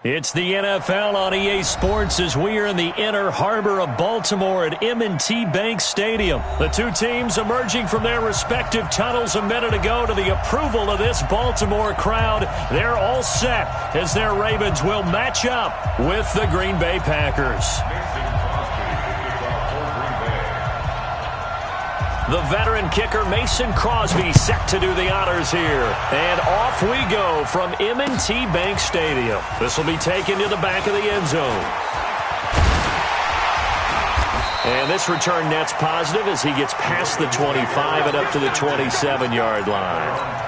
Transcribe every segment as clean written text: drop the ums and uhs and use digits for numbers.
It's the NFL on EA Sports as we are in the inner harbor of Baltimore at M&T Bank Stadium. The two teams emerging from their respective tunnels a minute ago to the approval of this Baltimore crowd. They're all set as their Ravens will match up with the Green Bay Packers. The veteran kicker Mason Crosby set to do the honors here. And off we go from M&T Bank Stadium. This will be taken to the back of the end zone. And this return net's positive as he gets past the 25 and up to the 27-yard line.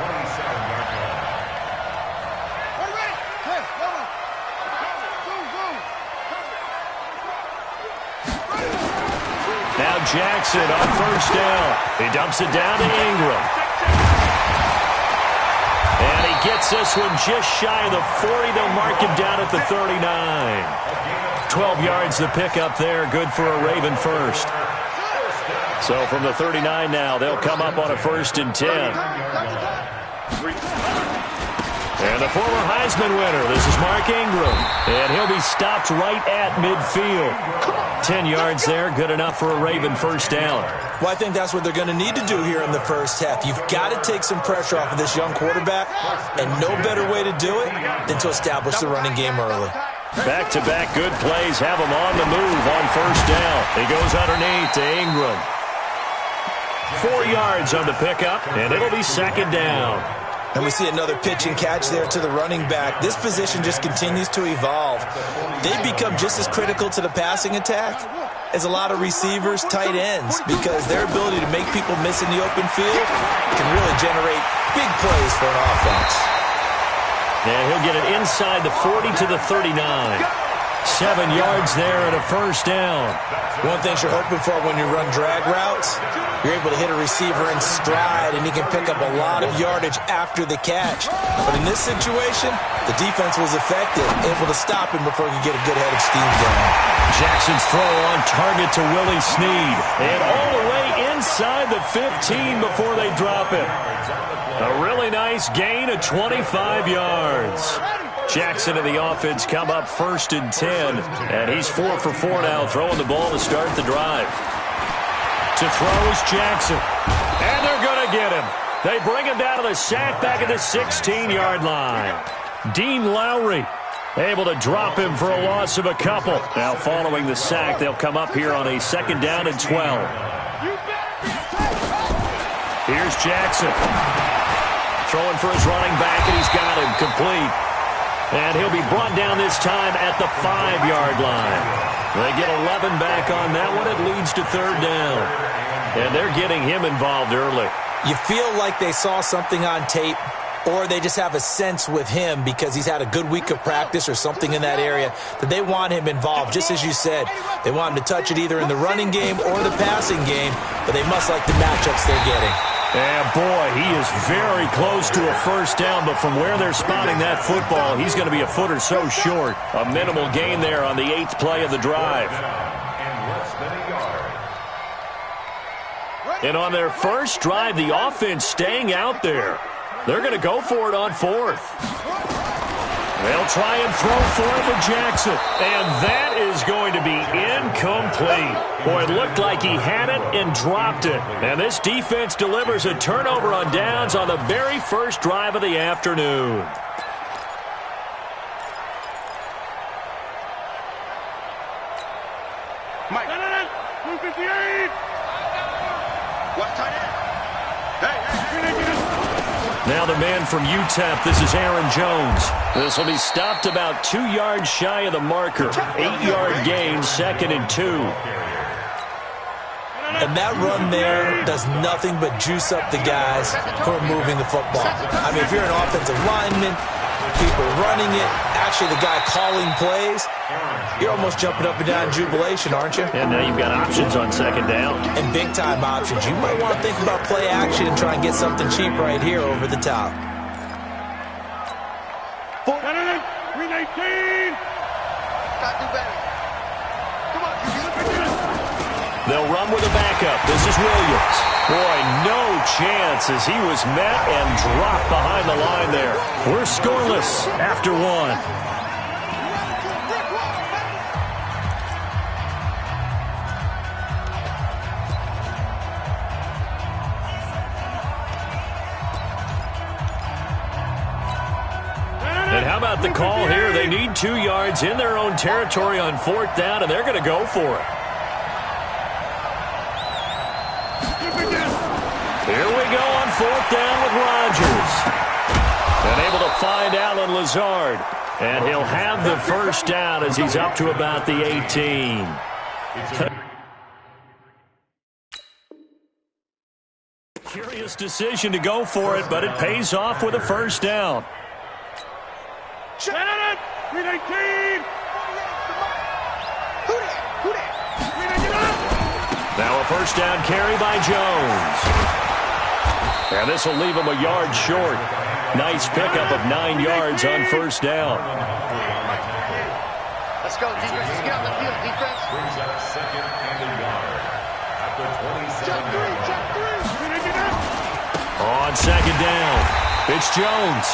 Now Jackson on first down. He dumps it down to Ingram. And he gets this one just shy of the 40. They'll mark him down at the 39. 12 yards the pickup there. Good for a Raven first. So from the 39 now, they'll come up on a 1st and 10. And the former Heisman winner, this is Mark Ingram. And he'll be stopped right at midfield. 10 yards there, good enough for a Raven first down. Well, I think that's what they're going to need to do here in the first half. You've got to take some pressure off of this young quarterback, and no better way to do it than to establish the running game early. Back-to-back good plays have him on the move on first down. He goes underneath to Ingram. 4 yards on the pickup, and it'll be 2nd down. And we see another pitch and catch there to the running back. This position just continues to evolve. They become just as critical to the passing attack as a lot of receivers, tight ends, because their ability to make people miss in the open field can really generate big plays for an offense. And he'll get it inside the 40 to the 39. 7 yards there and a first down. One thing you're hoping for when you run drag routes, you're able to hit a receiver in stride, and he can pick up a lot of yardage after the catch. But in this situation, the defense was effective, able to stop him before he could get a good head of steam going. Jackson's throw on target to Willie Snead. And all the way inside the 15 before they drop it. A really nice gain of 25 yards. Jackson and the offense come up 1st and 10. And he's 4 for 4 now, throwing the ball to start the drive. To throw is Jackson. And they're going to get him. They bring him down to the sack back at the 16-yard line. Dean Lowry able to drop him for a loss of a couple. Now following the sack, they'll come up here on a 2nd down and 12. Here's Jackson. Throwing for his running back, and he's got him complete. And he'll be brought down this time at the 5-yard line. They get 11 back on that one. It leads to 3rd down. And they're getting him involved early. You feel like they saw something on tape, or they just have a sense with him because he's had a good week of practice or something in that area that they want him involved. Just as you said, they want him to touch it either in the running game or the passing game, but they must like the matchups they're getting. And boy, he is very close to a first down, but from where they're spotting that football, he's going to be a foot or so short. A minimal gain there on the 8th play of the drive. And on their first drive, the offense staying out there. They're going to go for it on 4th. They'll try and throw for it to Jackson. And that is going to be incomplete. Boy, it looked like he had it and dropped it. And this defense delivers a turnover on downs on the very first drive of the afternoon. Mike. 258. What's tight end? Now the man from UTEP, this is Aaron Jones. This will be stopped about 2 yards shy of the marker. 8-yard gain, 2nd and 2. And that run there does nothing but juice up the guys who are moving the football. I mean, if you're an offensive lineman, people running it, actually the guy calling plays, you're almost jumping up and down in jubilation, aren't you? And now you've got options on 2nd down. And big-time options. You might want to think about play action and try and get something cheap right here over the top. 319. Got to do better. Come on, they'll run with a backup. This is Williams. Boy, no chance as he was met and dropped behind the line there. We're scoreless after 1. How about the call here? They need 2 yards in their own territory on 4th down, and they're going to go for it. Here we go on 4th down with Rodgers. And able to find Alan Lazard. And he'll have the first down as he's up to about the 18. Curious decision to go for it, but it pays off with a first down. Now a first down carry by Jones. And this will leave him a yard short. Nice pickup of 9 yards on first down. Let's go, defense. Let's get on the field, defense. Brings up 2nd and a yard. After 27. On 2nd down, it's Jones.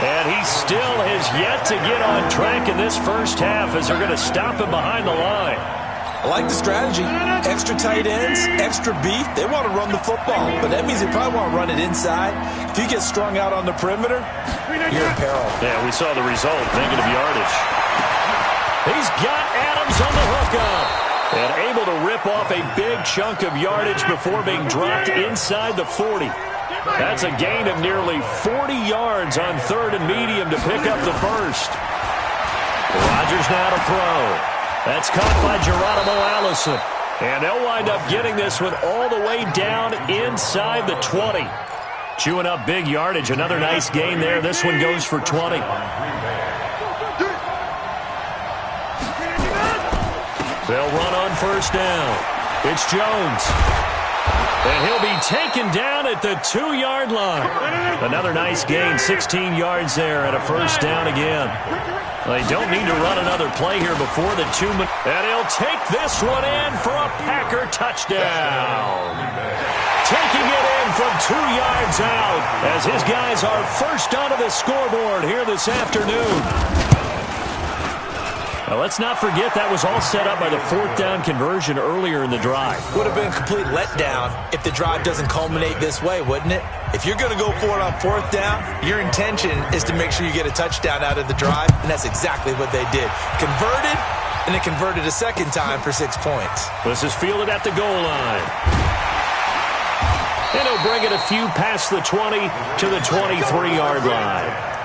And he still has yet to get on track in this first half as they're going to stop him behind the line. I like the strategy. Extra tight ends, extra beef. They want to run the football, but that means they probably want to run it inside. If you get strung out on the perimeter, you're in peril. Yeah, we saw the result, negative yardage. He's got Adams on the hookup and able to rip off a big chunk of yardage before being dropped inside the 40. That's a gain of nearly 40 yards on 3rd and medium to pick up the first. Rodgers now to throw. That's caught by Geronimo Allison. And they'll wind up getting this one all the way down inside the 20. Chewing up big yardage. Another nice gain there. This one goes for 20. They'll run on first down. It's Jones. And he'll be taken down at the 2-yard line. Another nice gain, 16 yards there and a first down again. They don't need to run another play here before the 2 minutes. And he'll take this one in for a Packer touchdown. Taking it in from 2 yards out as his guys are first onto the scoreboard here this afternoon. Now, let's not forget that was all set up by the 4th down conversion earlier in the drive. Would have been a complete letdown if the drive doesn't culminate this way, wouldn't it? If you're going to go for it on 4th down, your intention is to make sure you get a touchdown out of the drive, and that's exactly what they did. Converted, and it converted a second time for 6 points. This is fielded at the goal line. And he'll bring it a few past the 20 to the 23-yard line.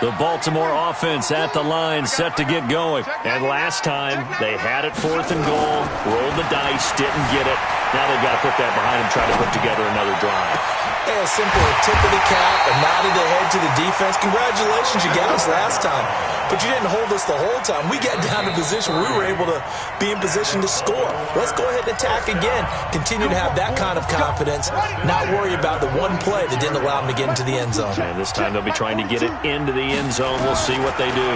The Baltimore offense at the line, set to get going. And last time, they had it 4th and goal, rolled the dice, didn't get it. Now they've got to put that behind them, try to put together another drive. Hey, a simple tip of the cap, a nod of the head to the defense. Congratulations, you got us last time. But you didn't hold us the whole time. We got down to position where we were able to be in position to score. Let's go ahead and attack again. Continue to have that kind of confidence, not worry about the one play that didn't allow them to get into the end zone. And this time they'll be trying to get it into the end zone. We'll see what they do.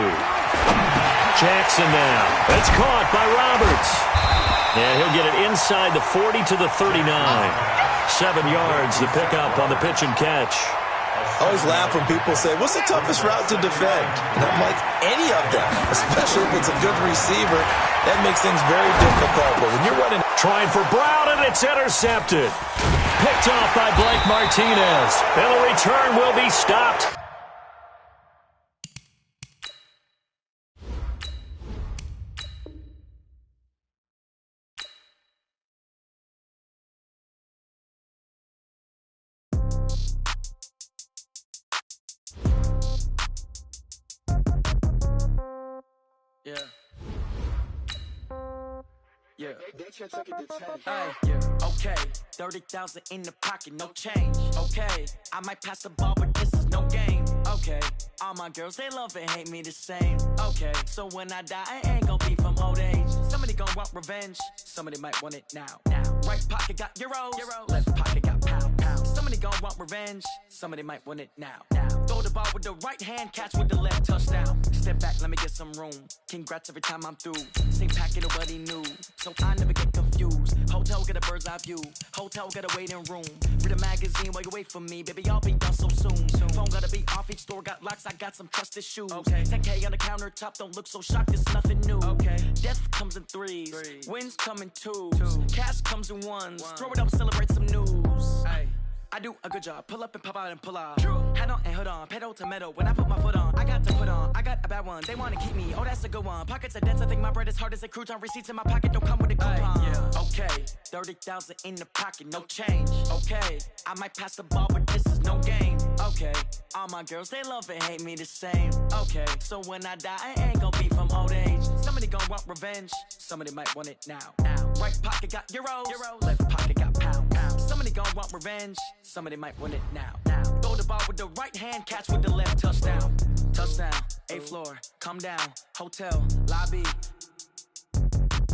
Jackson now. It's caught by Roberts. And he'll get it inside the 40 to the 39. 7 yards, the pickup on the pitch and catch. I always laugh when people say, what's the toughest route to defend? And I'm like, any of them, especially if it's a good receiver. That makes things very difficult. But when you're running... Trying for Brown, and it's intercepted. Picked off by Blake Martinez. And the return will be stopped. Yeah. Yeah. Okay. 30,000 in the pocket, no change. Okay. I might pass the ball, but this is no game. Okay. All my girls, they love and hate me the same. Okay. So when I die, I ain't gonna be from old age. Somebody gonna want revenge. Somebody might want it now. Right pocket got euros. Left pocket got pounds. Somebody gonna want revenge. Somebody might want it now. Throw the ball with the right hand, catch with the left, touchdown. Step back, let me get some room. Congrats every time I'm through. Same packet, nobody knew. So I never get confused. Hotel get a bird's eye view. Hotel get a waiting room. Read a magazine while you wait for me. Baby, I'll be done so soon. Phone gotta be off, each store got locks. I got some trusted shoes. Okay. 10K on the countertop, don't look so shocked, it's nothing new. Okay. Death comes in threes. Wins come in twos. Cash comes in ones. Throw it up, celebrate some news. Ay. I do a good job. Pull up and pop out and pull out. Head on and hood on. Pedal to metal. When I put my foot on, I got to put on. I got a bad one. They want to keep me. Oh, that's a good one. Pockets are dense. I think my bread is hard as a crouton. Receipts in my pocket don't come with a coupon. Yeah. Okay. 30,000 in the pocket. No change. Okay. I might pass the ball, but this is no game. Okay. All my girls, they love and hate me the same. Okay. So when I die, I ain't gonna be from old age. Somebody gon' want revenge. Somebody might want it now. Right pocket got euros. Left pocket got pounds. Somebody gon' want revenge. Somebody might want it now. Throw the ball with the right hand, catch with the left. Touchdown. Touchdown. 8th floor. Come down. Hotel. Lobby.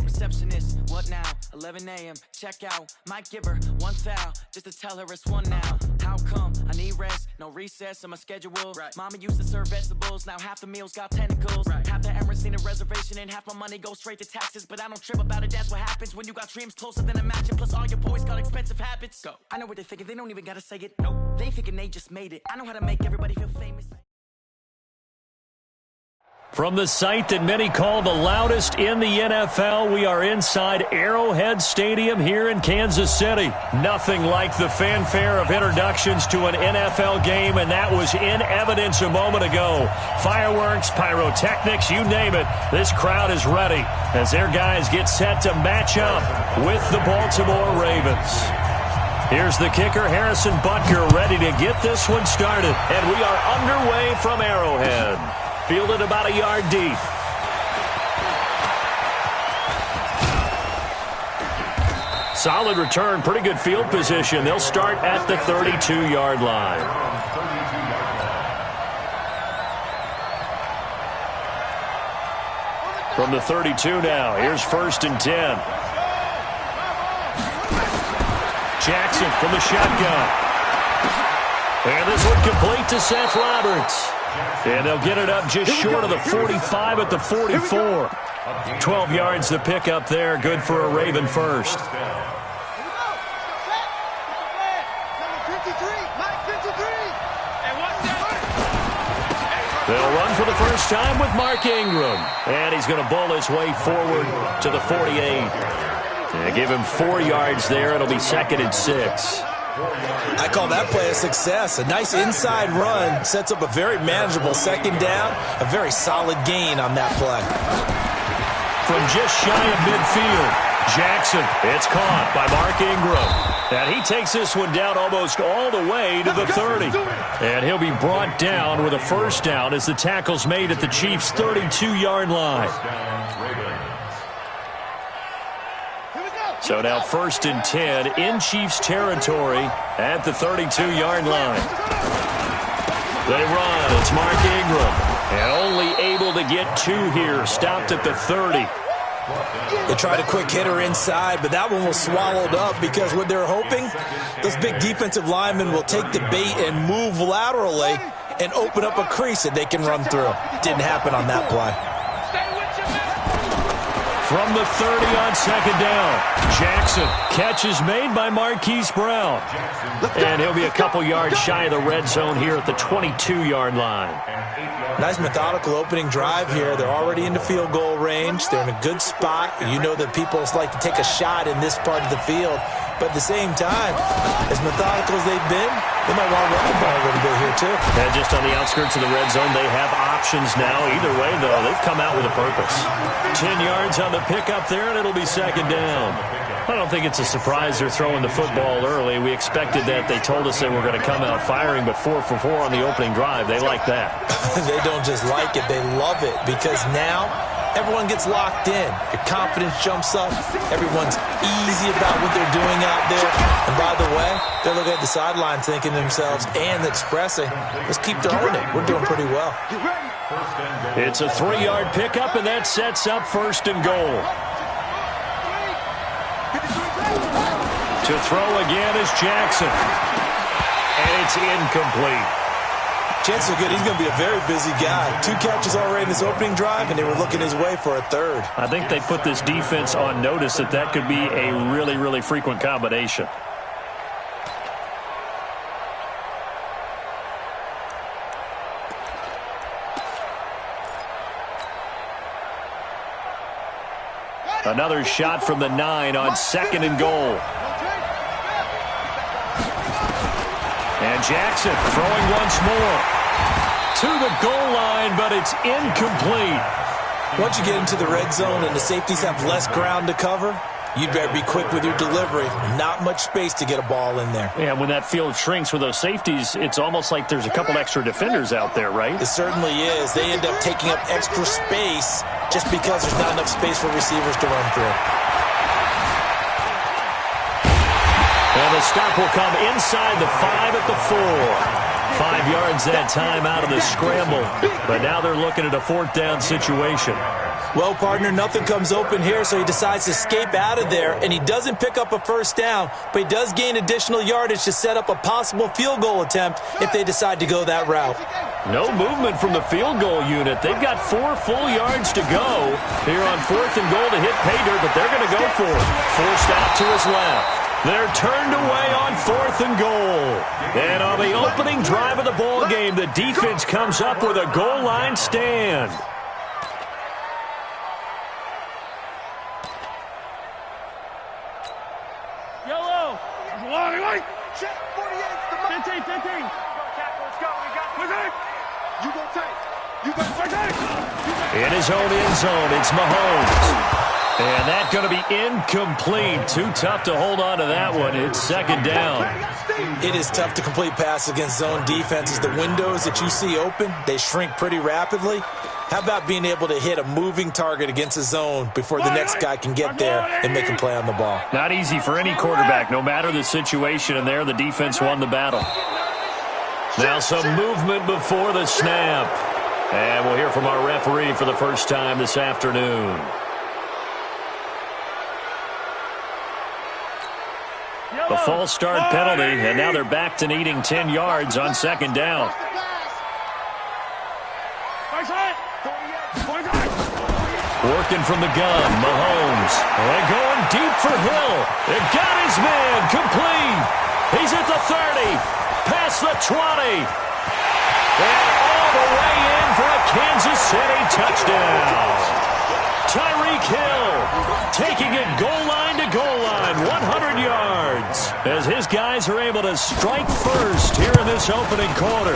Receptionist, what now? 11 a.m. Check out. Might give her one foul just to tell her it's one now. How come? I need rest, no recess in my schedule. Right. Mama used to serve vegetables, now half the meals got tentacles. Right. Half the Emirates need a reservation and half my money goes straight to taxes. But I don't trip about it, that's what happens when you got dreams closer than a matching. Plus all your boys got expensive habits. Go. I know what they're thinking, they don't even gotta say it. Nope. They thinking they just made it. I know how to make everybody feel famous. From the site that many call the loudest in the NFL, we are inside Arrowhead Stadium here in Kansas City. Nothing like the fanfare of introductions to an NFL game, and that was in evidence a moment ago. Fireworks, pyrotechnics, you name it. This crowd is ready as their guys get set to match up with the Baltimore Ravens. Here's the kicker, Harrison Butker, ready to get this one started. And we are underway from Arrowhead. Fielded about a yard deep. Solid return, pretty good field position. They'll start at the 32-yard line. From the 32 now, here's 1st and 10. Jackson from the shotgun. And this one complete to Seth Roberts. And they'll get it up just short of the 45 at the 44. 12 yards to pick up there. Good for a Raven first. They'll run for the first time with Mark Ingram. And he's going to bowl his way forward to the 48. And give him 4 yards there. It'll be 2nd and 6. I call that play a success. A nice inside run sets up a very manageable 2nd down. A very solid gain on that play. From just shy of midfield, Jackson. It's caught by Mark Ingram. And he takes this one down almost all the way to the 30. And he'll be brought down with a first down as the tackle's made at the Chiefs' 32-yard line. So now 1st and 10 in Chiefs territory at the 32-yard line. They run. It's Mark Ingram. And only able to get 2 here. Stopped at the 30. They tried a quick hitter inside, but that one was swallowed up because what they're hoping, those big defensive linemen will take the bait and move laterally and open up a crease that they can run through. Didn't happen on that play. From the 30 on 2nd down, Jackson. Catch is made by Marquise Brown. And he'll be a couple yards shy of the red zone here at the 22-yard line. Nice methodical opening drive here. They're already into field goal range. They're in a good spot. You know that people like to take a shot in this part of the field. But at the same time, as methodical as they've been, they might want to run the ball a little bit here too. And just on the outskirts of the red zone, they have options now. Either way, though, they've come out with a purpose. 10 yards on the pickup there, and it'll be 2nd down. I don't think it's a surprise they're throwing the football early. We expected that. They told us they were going to come out firing, but 4 for 4 on the opening drive. They like that. They don't just like it, they love it, because now everyone gets locked in. Your confidence jumps up. Everyone's easy about what they're doing out there. And by the way, they're looking at the sideline thinking to themselves and expressing, let's keep throwing it. We're doing pretty well. It's a 3-yard pickup, and that sets up 1st and goal. To throw again is Jackson. And it's incomplete. Chances are good he's going to be a very busy guy. 2 catches already in this opening drive, and they were looking his way for a 3rd. I think they put this defense on notice that could be a really, really frequent combination. Another shot from the 9 on 2nd and goal. And Jackson throwing once more. To the goal line, but it's incomplete. Once you get into the red zone and the safeties have less ground to cover, you'd better be quick with your delivery. Not much space to get a ball in there. Yeah, when that field shrinks with those safeties, it's almost like there's a couple extra defenders out there, right? It certainly is. They end up taking up extra space just because there's not enough space for receivers to run through. And the stop will come inside the 5 at the 4. 5 yards that time out of the scramble. But now they're looking at a 4th down situation. Well, partner, nothing comes open here, so he decides to escape out of there, and he doesn't pick up a first down, but he does gain additional yardage to set up a possible field goal attempt if they decide to go that route. No movement from the field goal unit. They've got 4 full yards to go here on 4th and goal to hit pay dirt, but they're going to go for it. Forced out to his left. They're turned away on 4th and goal. And on the opening drive of the ball game, the defense comes up with a goal line stand. Yellow. Check 48's the mark. 15. Let's go. We got it. You go take. You go take. In his own end zone, it's Mahomes. And that's going to be incomplete. Too tough to hold on to that one. It's 2nd down. It is tough to complete passes against zone defenses. The windows that you see open, they shrink pretty rapidly. How about being able to hit a moving target against a zone before the next guy can get there and make a play on the ball? Not easy for any quarterback, no matter the situation. And there, the defense won the battle. Now some movement before the snap. And we'll hear from our referee for the first time this afternoon. The false start penalty, and now they're back to needing 10 yards on 2nd down. Working from the gun, Mahomes. And going deep for Hill. It got his man complete. He's at the 30, past the 20. And all the way in for a Kansas City touchdown. Tyreek Hill taking it goal line to goal line, 100 yards, as his guys are able to strike first here in this opening quarter.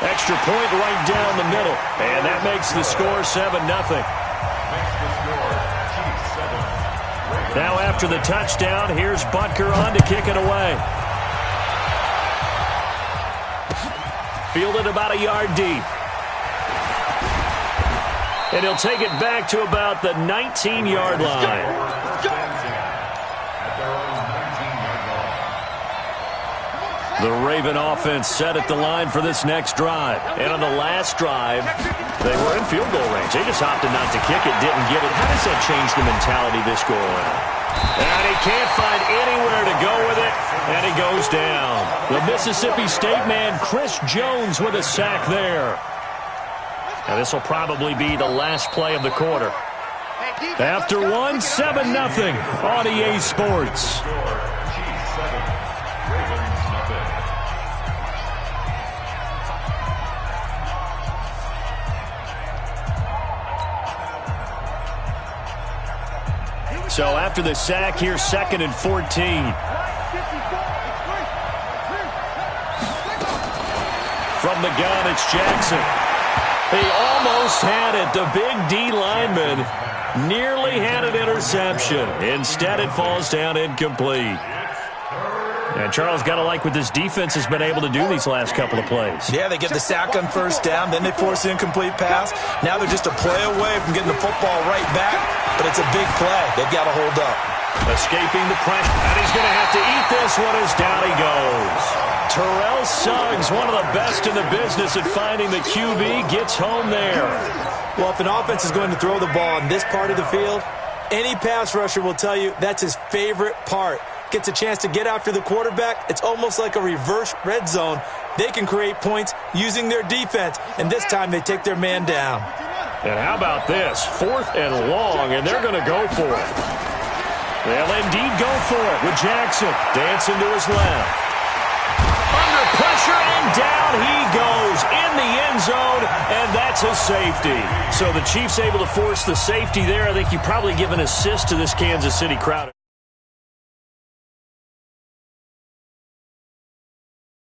Extra point right down the middle, and that makes the score 7-0. Now after the touchdown, here's Butker on to kick it away. Fielded about a yard deep. And he'll take it back to about the 19-yard line. The Raven offense set at the line for this next drive. And on the last drive, they were in field goal range. They just opted not to kick it, didn't get it. How does that change the mentality this go around? And he can't find anywhere to go with it, and he goes down. The Mississippi State man, Chris Jones, with a sack there. And this will probably be the last play of the quarter. After one, 7-0 on EA Sports. So after the sack, here's 2nd and 14. From the gun, it's Jackson. He almost had it. The big D lineman nearly had an interception. Instead, it falls down incomplete. And Charles, got to like what this defense has been able to do these last couple of plays. Yeah, they get the sack on first down, then they force an incomplete pass. Now they're just a play away from getting the football right back, but it's a big play. They've got to hold up. Escaping the pressure, and he's going to have to eat this one as down he goes. Terrell Suggs, one of the best in the business at finding the QB, gets home there. Well, if an offense is going to throw the ball in this part of the field, any pass rusher will tell you that's his favorite part. Gets a chance to get after the quarterback. It's almost like a reverse red zone. They can create points using their defense, and this time they take their man down. And how about this? 4th and long, and they're going to go for it. They'll indeed go for it with Jackson dancing to his left. Under pressure, and down he goes in the end zone, and that's a safety. So the Chiefs able to force the safety there. I think you probably give an assist to this Kansas City crowd.